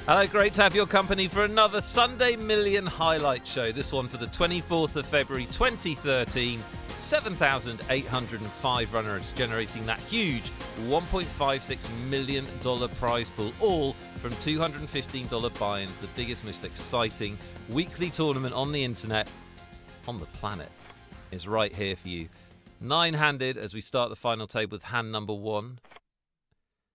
Hello, great to have your company for another Sunday Million highlight show. This one for the 24th of February 2013. 7,805 runners, generating that huge $1.56 million prize pool, all from $215 buy-ins, the biggest, most exciting weekly tournament on the internet, on the planet, is right here for you. Nine-handed as we start the final table with hand number one.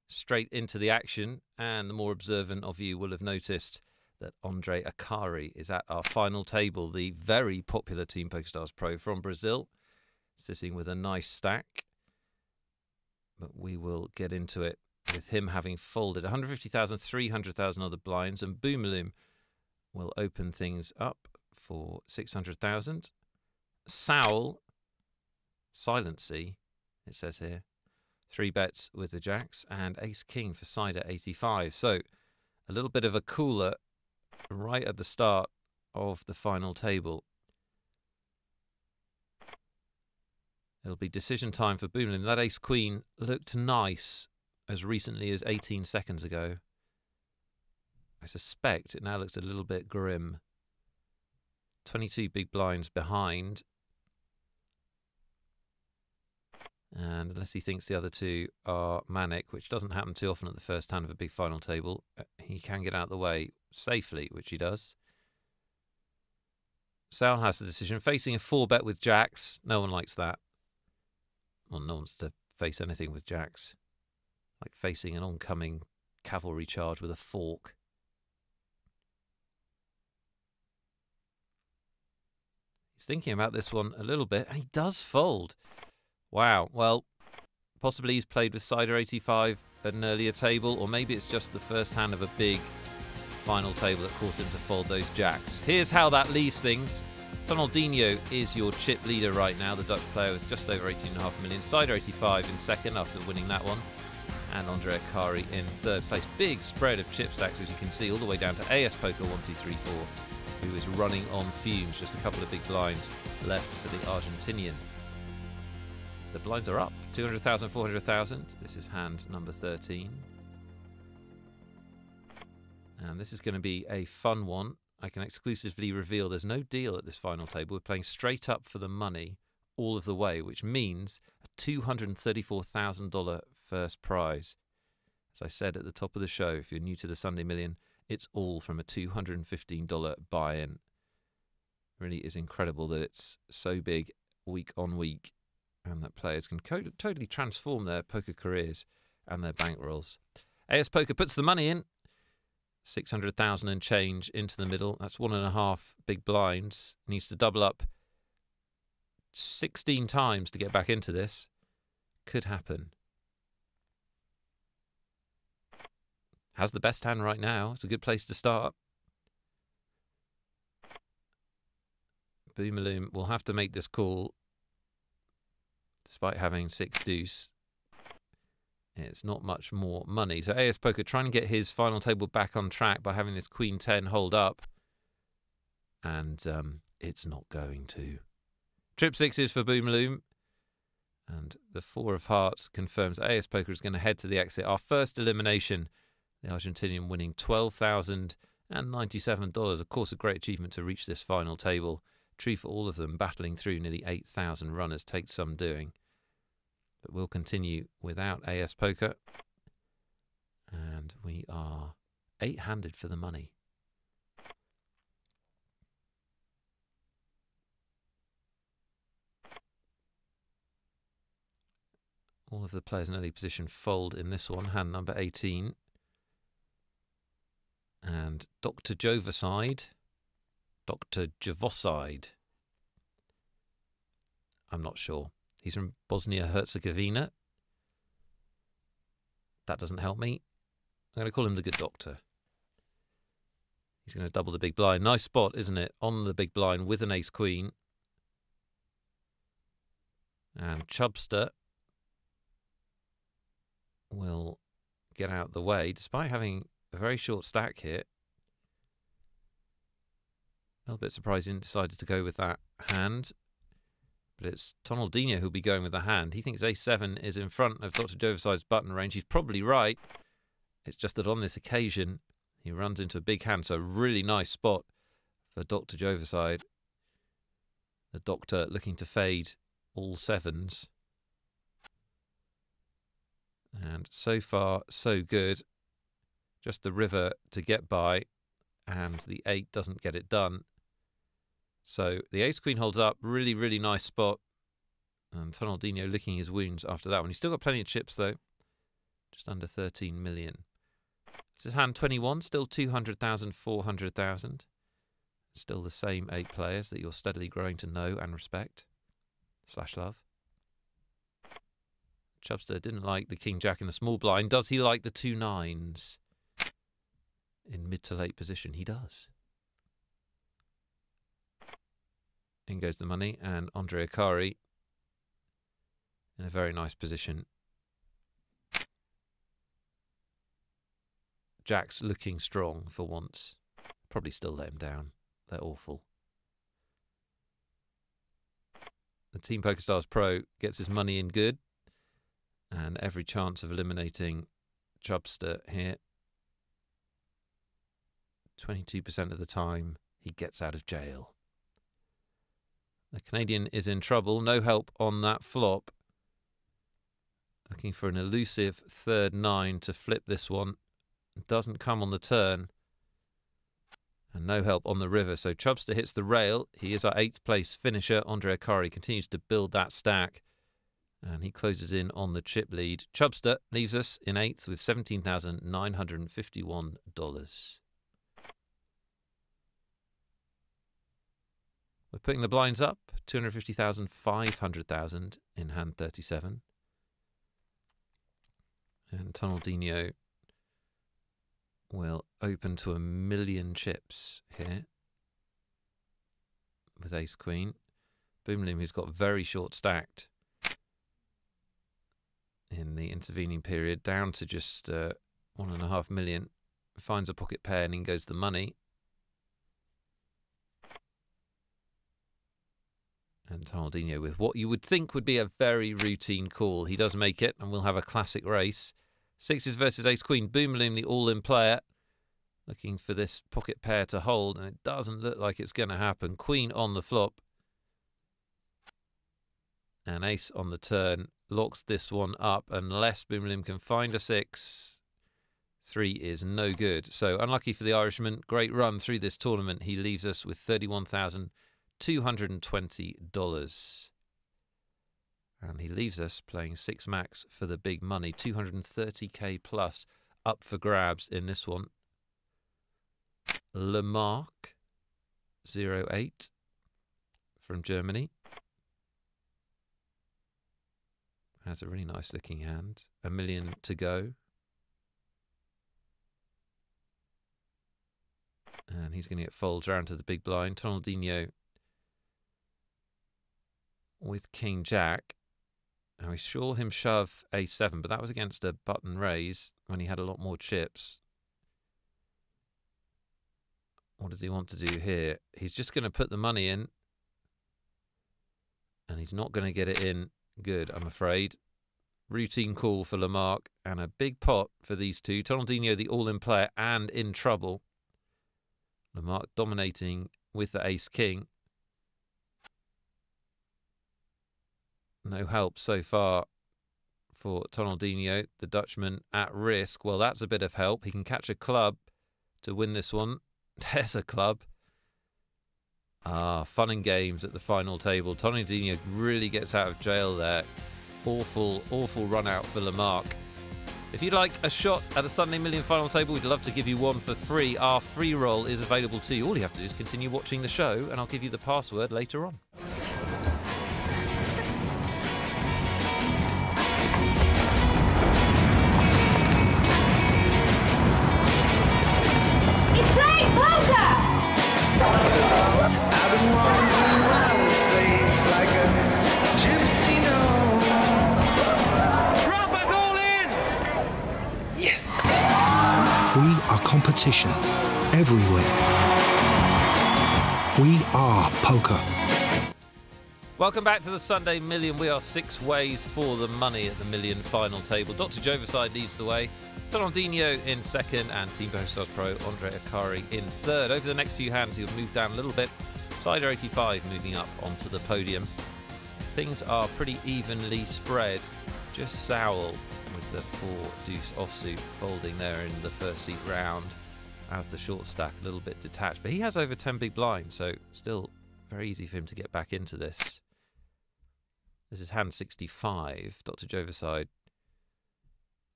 Straight into the action, and the more observant of you will have noticed that Andre Akari is at our final table, the very popular Team PokerStars Pro from Brazil, sitting with a nice stack. But we will get into it with him having folded 150,000, 300,000 other blinds, and Boomaloo will open things up for 600,000. Saul, Silency, it says here, 3 bets with the jacks, and Ace King for side at 85. So a little bit of a cooler right at the start of the final table. It'll be decision time for Boomaloo. That Ace Queen looked nice as recently as 18 seconds ago. I suspect it now looks a little bit grim. 22 big blinds behind. And unless he thinks the other two are manic, which doesn't happen too often at the first hand of a big final table, he can get out of the way safely, which he does. Sal has the decision, facing a 4-bet with jacks. No one likes that. Well, no one wants to face anything with jacks. Like facing an oncoming cavalry charge with a fork. He's thinking about this one a little bit, and he does fold. Wow, well, possibly he's played with Cider 85 at an earlier table, or maybe it's just the first hand of a big final table that caused him to fold those jacks. Here's how that leaves things. Ronaldinho is your chip leader right now, the Dutch player with just over 18.5 million. Cider 85 in second after winning that one. And Andre Akari in third place. Big spread of chip stacks, as you can see, all the way down to AS Poker 1234, who is running on fumes. Just a couple of big blinds left for the Argentinian. The blinds are up, 200,000, 400,000. This is hand number 13. And this is going to be a fun one. I can exclusively reveal there's no deal at this final table. We're playing straight up for the money all of the way, which means a $234,000 first prize. As I said at the top of the show, if you're new to the Sunday Million, it's all from a $215 buy-in. Really is incredible that it's so big week on week, and that players can totally transform their poker careers and their bankrolls. AS Poker puts the money in. 600,000 and change into the middle. That's 1.5 big blinds. Needs to double up 16 times to get back into this. Could happen. Has the best hand right now. It's a good place to start. Boomaloo will have to make this call. Despite having 6 deuce, it's not much more money. So AS Poker trying to get his final table back on track by having this Queen 10 hold up. And it's not going to. Trip 6s for Boomaloo. And the 4 of hearts confirms AS Poker is going to head to the exit. Our first elimination, the Argentinian winning $12,097. Of course, a great achievement to reach this final table. True for all of them, battling through nearly 8,000 runners takes some doing. But we'll continue without AS Poker. And we are 8-handed for the money. All of the players in early position fold in this one, hand number 18. And Dr. Jovaside. Dr. Javoside. I'm not sure. He's from Bosnia-Herzegovina. That doesn't help me. I'm going to call him the good doctor. He's going to double the big blind. Nice spot, isn't it? On the big blind with an ace queen. And Chubster will get out the way, despite having a very short stack here. A little bit surprising, decided to go with that hand. But it's Ronaldinho who'll be going with the hand. He thinks A7 is in front of Dr. Jovaside's button range. He's probably right. It's just that on this occasion, He runs into a big hand, so really nice spot for Dr. Joverside. The Doctor looking to fade all sevens. And so far, so good. Just the river to get by, and the 8 doesn't get it done. So the ace-queen holds up. Really, really nice spot. And Tonaldinho licking his wounds after that one. He's still got plenty of chips, though. Just under 13 million. This is hand 21, still 200,000, 400,000. Still the same 8 players that you're steadily growing to know and respect. / love. Chubster didn't like the king-jack in the small blind. Does he like the 2 9s? In mid to late position, he does. In goes the money, and Andre Akari in a very nice position. Jack's looking strong for once. Probably still let him down. They're awful. The Team PokerStars Pro gets his money in good, and every chance of eliminating Chubster here. 22% of the time, he gets out of jail. The Canadian is in trouble. No help on that flop. Looking for an elusive third 9 to flip this one. Doesn't come on the turn. And no help on the river. So Chubster hits the rail. He is our 8th place finisher. Andre Akari continues to build that stack. And he closes in on the chip lead. Chubster leaves us in 8th with $17,951. We're putting the blinds up. 250,000, 500,000 in hand 37. And Tonaldinho will open to 1 million chips here with ace-queen. Boomloom, who's got very short stacked in the intervening period, down to just 1.5 million, finds a pocket pair and in goes the money. And Tonaldinho with what you would think would be a very routine call. He does make it, and we'll have a classic race. 6s versus ace-queen. Boomloom, the all-in player, looking for this pocket pair to hold, and it doesn't look like it's going to happen. Queen on the flop. And ace on the turn locks this one up, unless Boomloom can find a 6. 3 is no good. So unlucky for the Irishman. Great run through this tournament. He leaves us with $31,220. And he leaves us playing 6 max for the big money. 230k plus up for grabs in this one. Lemarque 08 from Germany. Has a really nice looking hand. 1 million to go. And he's going to get folds around to the big blind. Tonaldinho with King Jack. Now we saw him shove A7, but that was against a button raise when he had a lot more chips. What does he want to do here? He's just going to put the money in. And he's not going to get it in good, I'm afraid. Routine call for Lemarque and a big pot for these two. Tonaldinho, the all-in player, and in trouble. Lemarque dominating with the ace-king. No help so far for Tonaldinho, the Dutchman at risk. Well, that's a bit of help. He can catch a club to win this one. There's a club. Fun and games at the final table. Tonaldinho really gets out of jail there. Awful, awful run out for Lemarque. If you'd like a shot at a Sunday Million final table, we'd love to give you one for free. Our free roll is available to you. All you have to do is continue watching the show, and I'll give you the password later on. He's playing poker! I've been wandering around this place like a gypsy gnome. Drop us all in! Yes! We are competition everywhere. We are poker. Welcome back to the Sunday Million. We are 6 ways for the money at the Million final table. Dr. Joverside leads the way. Tonaldinho in second and Team PokerStars Pro Andre Akari in third. Over the next few hands, he'll move down a little bit. Sider 85 moving up onto the podium. Things are pretty evenly spread. Just Sowell with the 4-deuce offsuit folding there in the first seat round as the short stack a little bit detached. But he has over 10 big blinds, so still very easy for him to get back into this. This is hand 65. Dr. Jovicide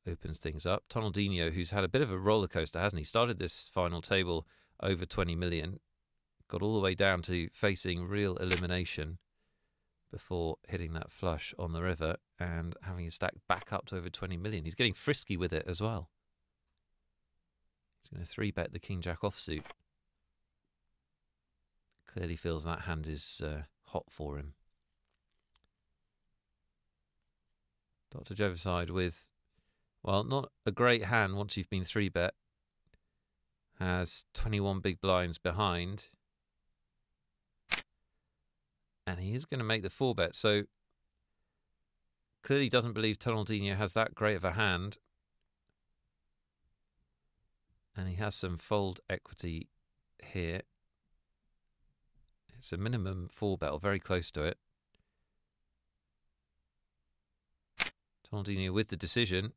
opens things up. Tonaldinho, who's had a bit of a roller coaster, hasn't he? Started this final table over 20 million. Got all the way down to facing real elimination before hitting that flush on the river and having his stack back up to over 20 million. He's getting frisky with it as well. He's going to 3-bet the King-Jack offsuit. Clearly feels that hand is hot for him. Dr. Jovicide with, well, not a great hand once you've been 3-bet. Has 21 big blinds behind. And he is going to make the 4-bet. So clearly doesn't believe Tonaldinho has that great of a hand. And he has some fold equity here. It's a minimum 4-bet, or very close to it. Tonaldinho with the decision.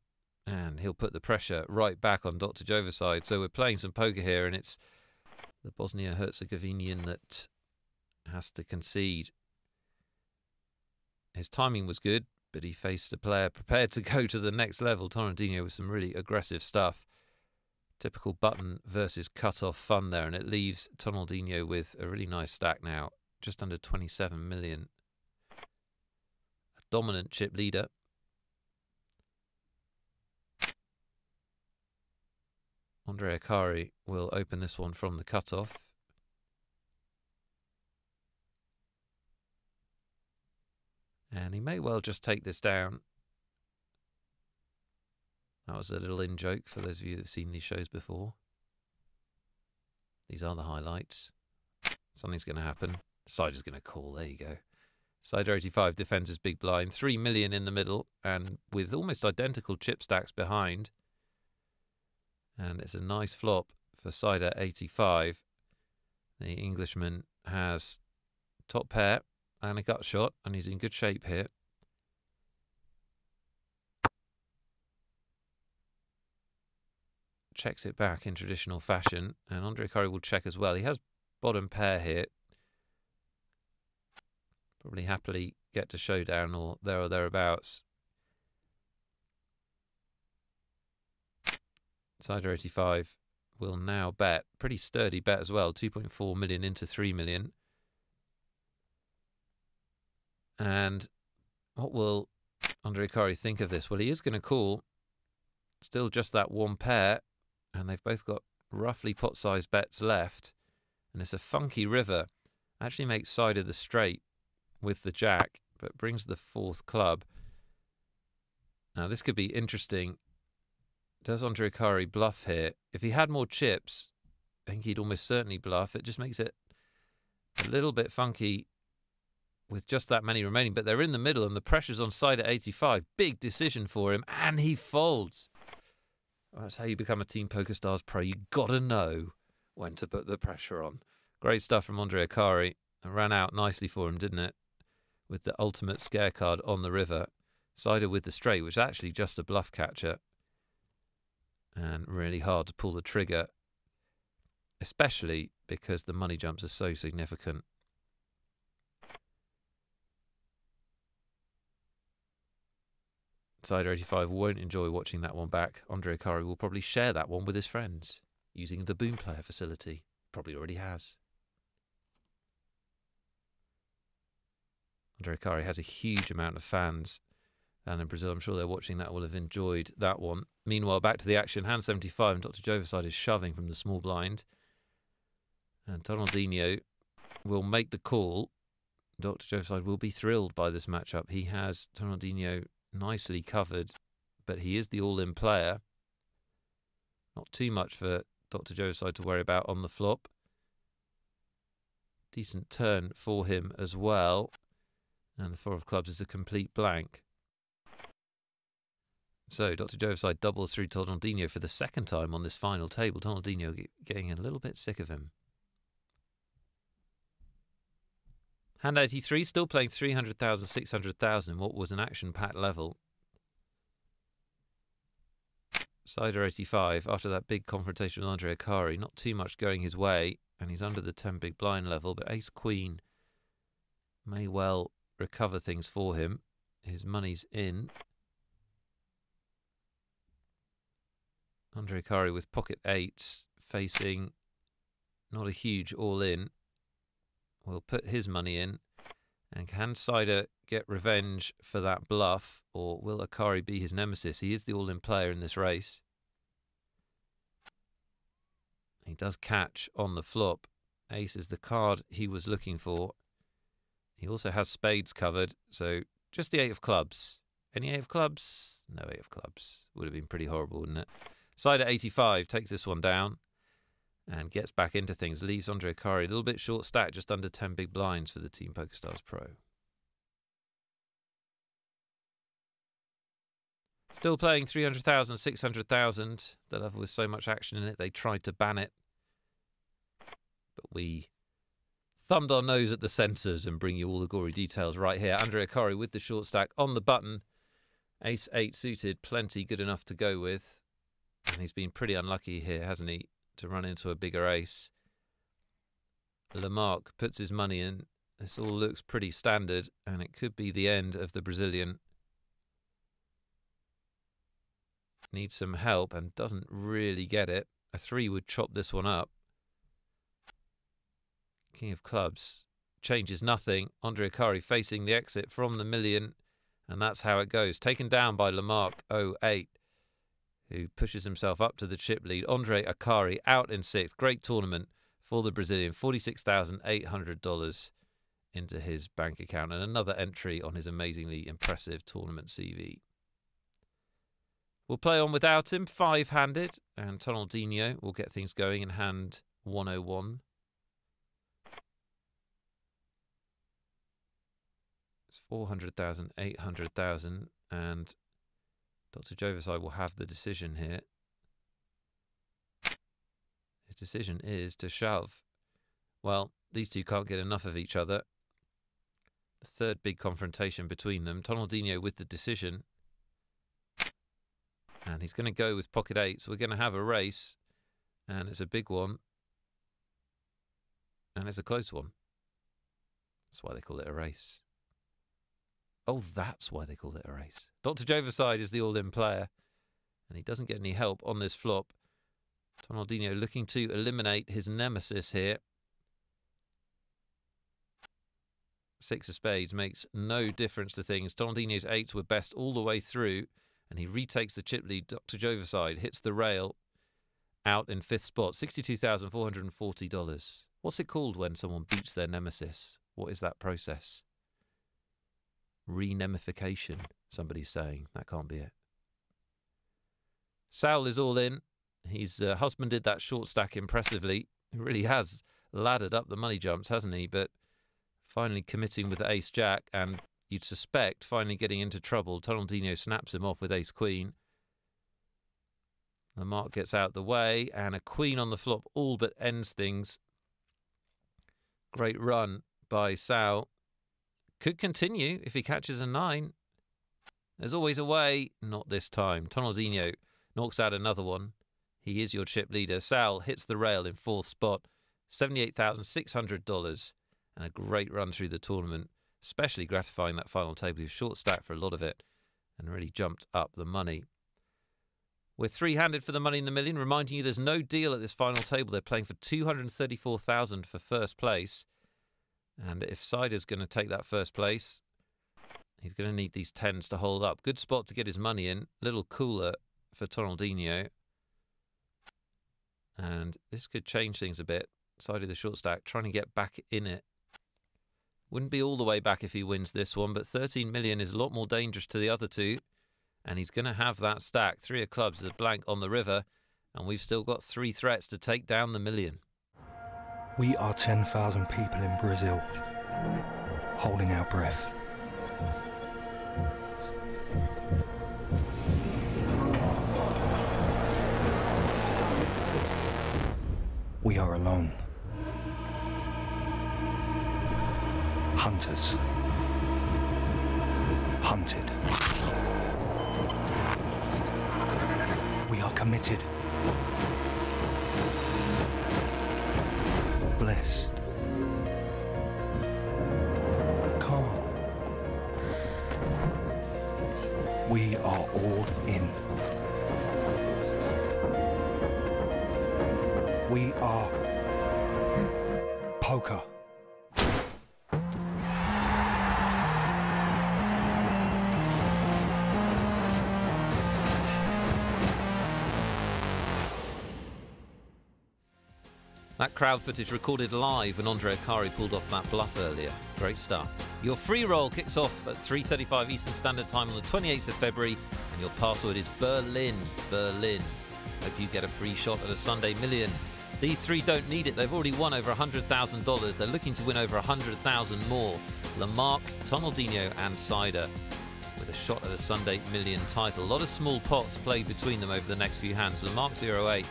And he'll put the pressure right back on Dr. Jovicide. So we're playing some poker here, and it's the Bosnia-Herzegovinian that has to concede. His timing was good, but he faced a player prepared to go to the next level. Tonaldinho with some really aggressive stuff. Typical button versus cut-off fun there, and it leaves Tonaldinho with a really nice stack now, just under 27 million. A dominant chip leader. Andre Akari will open this one from the cutoff. And he may well just take this down. That was a little in-joke for those of you that have seen these shows before. These are the highlights. Something's going to happen. Sider's going to call. There you go. Sider 85 defends his big blind. 3 million in the middle and with almost identical chip stacks behind. And it's a nice flop for Sider 85. The Englishman has top pair and a gut shot, and he's in good shape here. Checks it back in traditional fashion, and Andre Akari will check as well. He has bottom pair here. Probably happily get to showdown or thereabouts. Sider 85 will now bet. Pretty sturdy bet as well. 2.4 million into 3 million. And what will Andre Akari think of this? Well, he is going to call. Still just that one pair. And they've both got roughly pot-sized bets left. And it's a funky river. Actually makes Sider the straight with the jack, but brings the 4th club. Now, this could be interesting. Does Andre Akari bluff here? If he had more chips, I think he'd almost certainly bluff. It just makes it a little bit funky with just that many remaining. But they're in the middle, and the pressure's on Sider 85. Big decision for him, and he folds. That's how you become a Team PokerStars Pro. You got to know when to put the pressure on. Great stuff from Andre Akari. It ran out nicely for him, didn't it? With the ultimate scare card on the river. Sider with the straight, which is actually just a bluff catcher. And really hard to pull the trigger, especially because the money jumps are so significant. Sider 85 won't enjoy watching that one back. Andre Akari will probably share that one with his friends using the Boom Player facility. Probably already has. Andre Akari has a huge amount of fans. And in Brazil, I'm sure they're watching that will have enjoyed that one. Meanwhile, back to the action. Hand 75 and Dr. Jovicide is shoving from the small blind. And Tonaldinho will make the call. Dr. Jovicide will be thrilled by this matchup. He has Tonaldinho nicely covered, but he is the all-in player. Not too much for Dr. Jovicide to worry about on the flop. Decent turn for him as well. And the 4 of clubs is a complete blank. So Dr. Joveside doubles through Tonaldinho for the second time on this final table. Tonaldinho getting a little bit sick of him. Hand 83, still playing 300,000, 600,000 in what was an action-packed level. Cider 85, after that big confrontation with Andre Akari, not too much going his way, and he's under the 10 big blind level, but Ace-Queen may well recover things for him. His money's in. Andre Akari with pocket 8s, facing not a huge all-in. Will put his money in. And can Cider get revenge for that bluff, or will Akari be his nemesis? He is the all-in player in this race. He does catch on the flop. Ace is the card he was looking for. He also has spades covered, so just the 8 of clubs. Any 8 of clubs? No 8 of clubs. Would have been pretty horrible, wouldn't it? Cider 85 takes this one down and gets back into things. Leaves Andre Akari a little bit short stack, just under 10 big blinds for the Team PokerStars Pro. Still playing 300,000, 600,000. The level with so much action in it, they tried to ban it. But we thumbed our nose at the censors and bring you all the gory details right here. Andre Akari with the short stack on the button. Ace 8 suited, plenty good enough to go with. And he's been pretty unlucky here, hasn't he, to run into a bigger ace. Lamarck puts his money in. This all looks pretty standard, and it could be the end of the Brazilian. Needs some help and doesn't really get it. A 3 would chop this one up. King of clubs changes nothing. Andre Akari facing the exit from the million, and that's how it goes. Taken down by Lamarck 08, who pushes himself up to the chip lead. Andre Akari out in 6th. Great tournament for the Brazilian. $46,800 into his bank account, and another entry on his amazingly impressive tournament CV. We'll play on without him, 5-handed, and Tonaldinho will get things going in hand 101. It's 400,000, 800,000, and Dr. Joveside will have the decision here. His decision is to shove. Well, these two can't get enough of each other. The third big confrontation between them. Tonaldinho with the decision. And he's going to go with pocket 8. So we're going to have a race. And it's a big one. And it's a close one. That's why they call it a race. Oh, that's why they call it a race. Dr. Joveside is the all-in player. And he doesn't get any help on this flop. Tonaldinho looking to eliminate his nemesis here. 6 of spades makes no difference to things. Tonaldinho's 8s were best all the way through. And he retakes the chip lead. Dr. Joveside hits the rail out in 5th spot. $62,440. What's it called when someone beats their nemesis? What is that process? Renemification, somebody's saying. That can't be it. Sal is all in. He's husbanded that short stack impressively. He really has laddered up the money jumps, hasn't he? But finally committing with ace-jack, and you'd suspect finally getting into trouble. Tonaldinho snaps him off with ace-queen. Lamarck gets out the way, and a queen on the flop all but ends things. Great run by Sal. Could continue if he catches a 9. There's always a way. Not this time. Tonaldinho knocks out another one. He is your chip leader. Sal hits the rail in 4th spot. $78,600 and a great run through the tournament. Especially gratifying that final table. He was short stack for a lot of it and really jumped up the money. We're 3-handed for the money in the million. Reminding you there's no deal at this final table. They're playing for $234,000 for first place. And if Cider's going to take that first place, he's going to need these 10s to hold up. Good spot to get his money in. Little cooler for Tonaldinho. And this could change things a bit. Cider the short stack, trying to get back in it. Wouldn't be all the way back if he wins this one, but 13 million is a lot more dangerous to the other two. And he's going to have that stack. 3 of clubs is a blank on the river. And we've still got 3 threats to take down the million. We are 10,000 people in Brazil, holding our breath. We are alone. Hunters. Hunted. We are committed. Blessed. Calm. We are all in. We are poker. That crowd footage recorded live when Andre Akari pulled off that bluff earlier. Great stuff. Your free roll kicks off at 3:35 Eastern Standard Time on the 28th of February, and your password is Berlin. Berlin. Hope you get a free shot at a Sunday million. These three don't need it. They've already won over $100,000. They're looking to win over 100,000 more. Lamarck, Tonaldinho and Cider with a shot at a Sunday million title. A lot of small pots played between them over the next few hands. Lamarck 08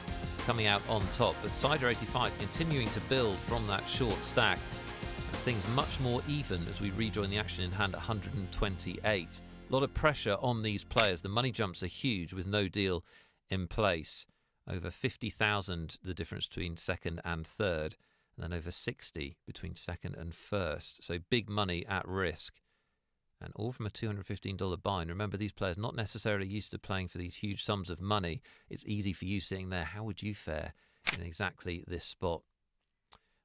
coming out on top, but Cider 85 continuing to build from that short stack. And things much more even as we rejoin the action in hand at 128. A lot of pressure on these players. The money jumps are huge with no deal in place. Over 50,000 the difference between second and third, and then over 60 between second and first. So big money at risk. And all from a $215 buy. And remember, these players not necessarily used to playing for these huge sums of money. It's easy for you sitting there. How would you fare in exactly this spot?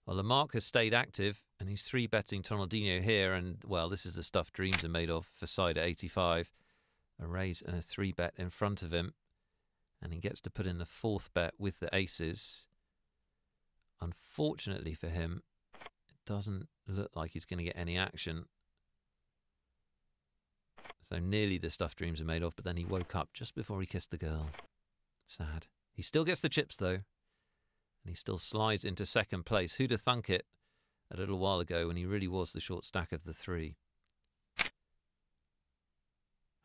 Well, Lamarck has stayed active, and he's 3-betting Tonaldinho here. And, well, this is the stuff dreams are made of for Cider 85. A raise and a 3-bet in front of him. And he gets to put in the 4th bet with the aces. Unfortunately for him, it doesn't look like he's going to get any action. So nearly the stuff dreams are made of, but then he woke up just before he kissed the girl. Sad. He still gets the chips, though. And he still slides into second place. Who'd have thunk it a little while ago when he really was the short stack of the three?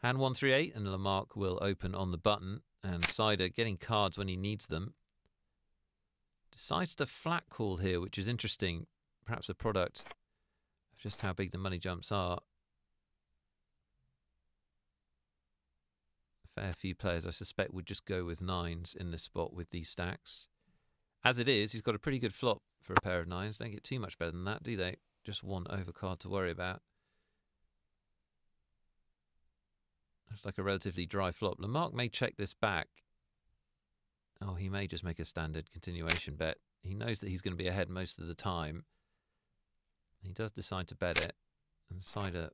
Hand 138, and Lamarck will open on the button. And Cider getting cards when he needs them. Decides to flat call here, which is interesting. Perhaps a product of just how big the money jumps are. A fair few players, I suspect, would just go with nines in this spot with these stacks. As it is, he's got a pretty good flop for a pair of nines. Don't get too much better than that, do they? Just one overcard to worry about. Looks like a relatively dry flop. Lamarck may check this back. Oh, he may just make a standard continuation bet. He knows that he's going to be ahead most of the time. He does decide to bet it. And Cider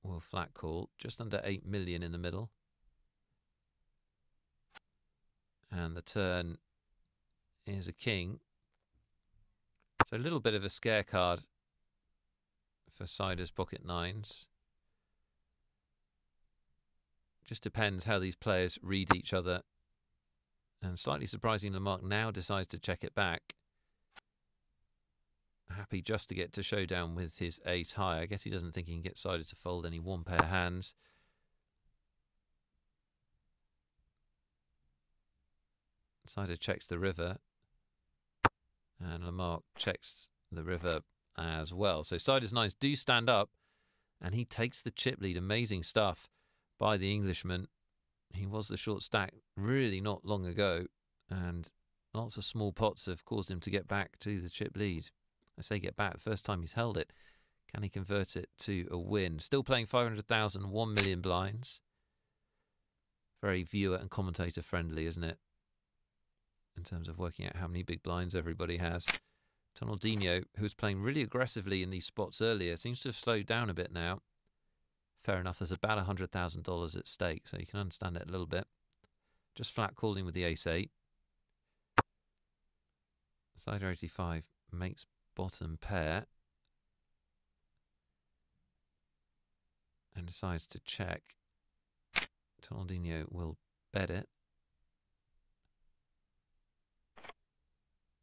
will flat call. Just under 8 million in the middle. And the turn is a king. So a little bit of a scare card for Cider's pocket nines. Just depends how these players read each other. And slightly surprising, Lamarck now decides to check it back. Happy just to get to showdown with his ace high. I guess he doesn't think he can get Cider to fold any one pair hands. Cider checks the river. And Lamarck checks the river as well. So Cider's nines do stand up. And he takes the chip lead. Amazing stuff by the Englishman. He was the short stack really not long ago, and lots of small pots have caused him to get back to the chip lead. I say get back, the first time he's held it. Can he convert it to a win? Still playing 500,000, 1 million blinds. Very viewer and commentator friendly, isn't it? In terms of working out how many big blinds everybody has. Tonaldinho, who was playing really aggressively in these spots earlier, seems to have slowed down a bit now. Fair enough, there's about $100,000 at stake, so you can understand it a little bit. Just flat calling with the ace-8. Cider 85 makes bottom pair. And decides to check. Tonaldinho will bet it.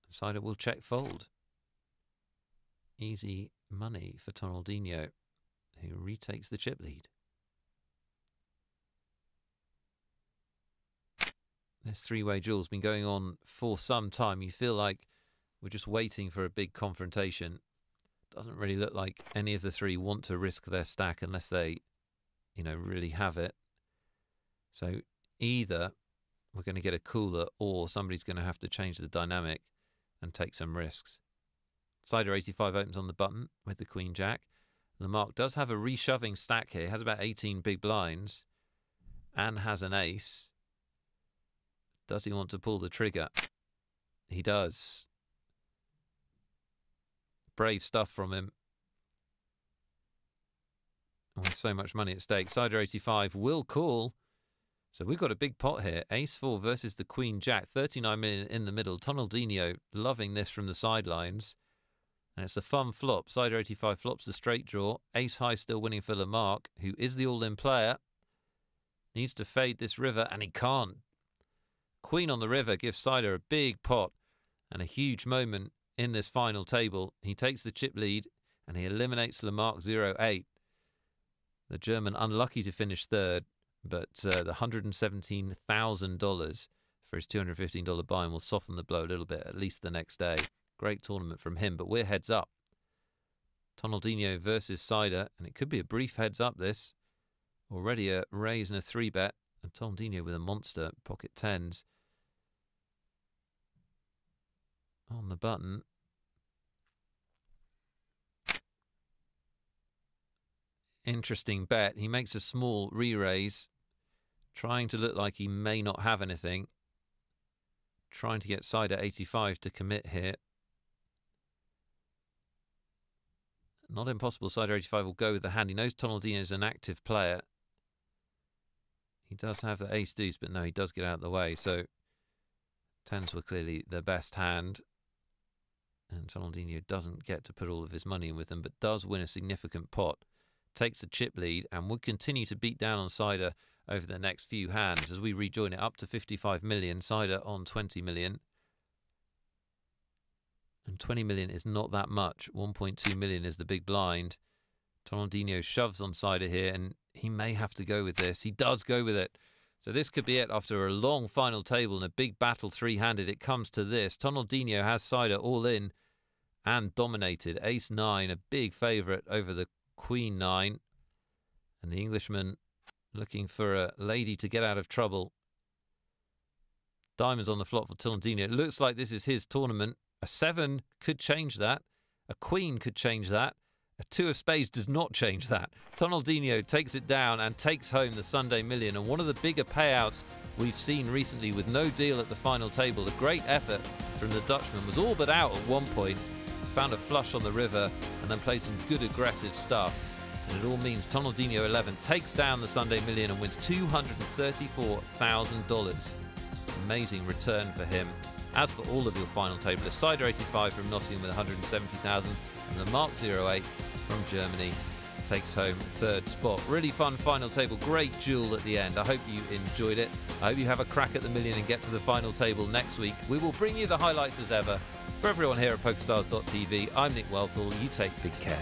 Cider will check fold. Easy money for Tonaldinho, who retakes the chip lead. This three-way duel's been going on for some time. You feel like We're just waiting for a big confrontation. Doesn't really look like any of the three want to risk their stack unless they, you know, really have it. So either we're going to get a cooler or somebody's going to have to change the dynamic and take some risks. Cider 85 opens on the button with the Queen Jack. Lamarck does have a reshoving stack here. Has about 18 big blinds and has an ace. Does he want to pull the trigger? He does. Brave stuff from him. With so much money at stake. Cider 85 will call. So we've got a big pot here. Ace 4 versus the Queen Jack. 39 million in the middle. Tonaldinho loving this from the sidelines. And it's a fun flop. Cider 85 flops the straight draw. Ace high still winning for Lamarck, who is the all-in player. Needs to fade this river, and he can't. Queen on the river gives Cider a big pot and a huge moment in this final table. He takes the chip lead, and he eliminates Lamarck 0-8. The German unlucky to finish third, but the $117,000 for his $215 buy-in will soften the blow a little bit, at least the next day. Great tournament from him, but we're heads up. Tonaldinho versus Cider, and it could be a brief heads up this. Already a raise and a 3-bet, and Tonaldinho with a monster, pocket tens. On the button. Interesting bet. He makes a small re-raise, trying to look like he may not have anything. Trying to get Cider 85 to commit here. Not impossible. Cider 85 will go with the hand. He knows Tonaldinho is an active player. He does have the ace deuce, but no, he does get out of the way. So tens were clearly the best hand. And Tonaldinho doesn't get to put all of his money in with them, but does win a significant pot. Takes a chip lead and would continue to beat down on Cider over the next few hands as we rejoin it up to 55 million. Cider on 20 million. And 20 million is not that much. 1.2 million is the big blind. Tonaldinho shoves on Cider here, and he may have to go with this. He does go with it. So this could be it after a long final table and a big battle three-handed. It comes to this. Tonaldinho has Cider all in and dominated. Ace 9, a big favourite over the Queen 9. And the Englishman looking for a lady to get out of trouble. Diamonds on the flop for Tonaldinho. It looks like this is his tournament. A 7 could change that. A Queen could change that. A 2 of spades does not change that. Tonaldinho takes it down and takes home the Sunday Million. And one of the bigger payouts we've seen recently with no deal at the final table. A great effort from the Dutchman. Was all but out at one point. Found a flush on the river and then played some good aggressive stuff. And it all means Tonaldinho 11 takes down the Sunday Million and wins $234,000. Amazing return for him. As for all of your final tablers, Cider 85 from Nottingham with 170,000 and Lamarck 08 from Germany takes home third spot. Really fun final table, great duel at the end. I hope you enjoyed it. I hope you have a crack at the million and get to the final table next week. We will bring you the highlights as ever. For everyone here at PokerStars.tv, I'm Nick Wealthall. You take big care.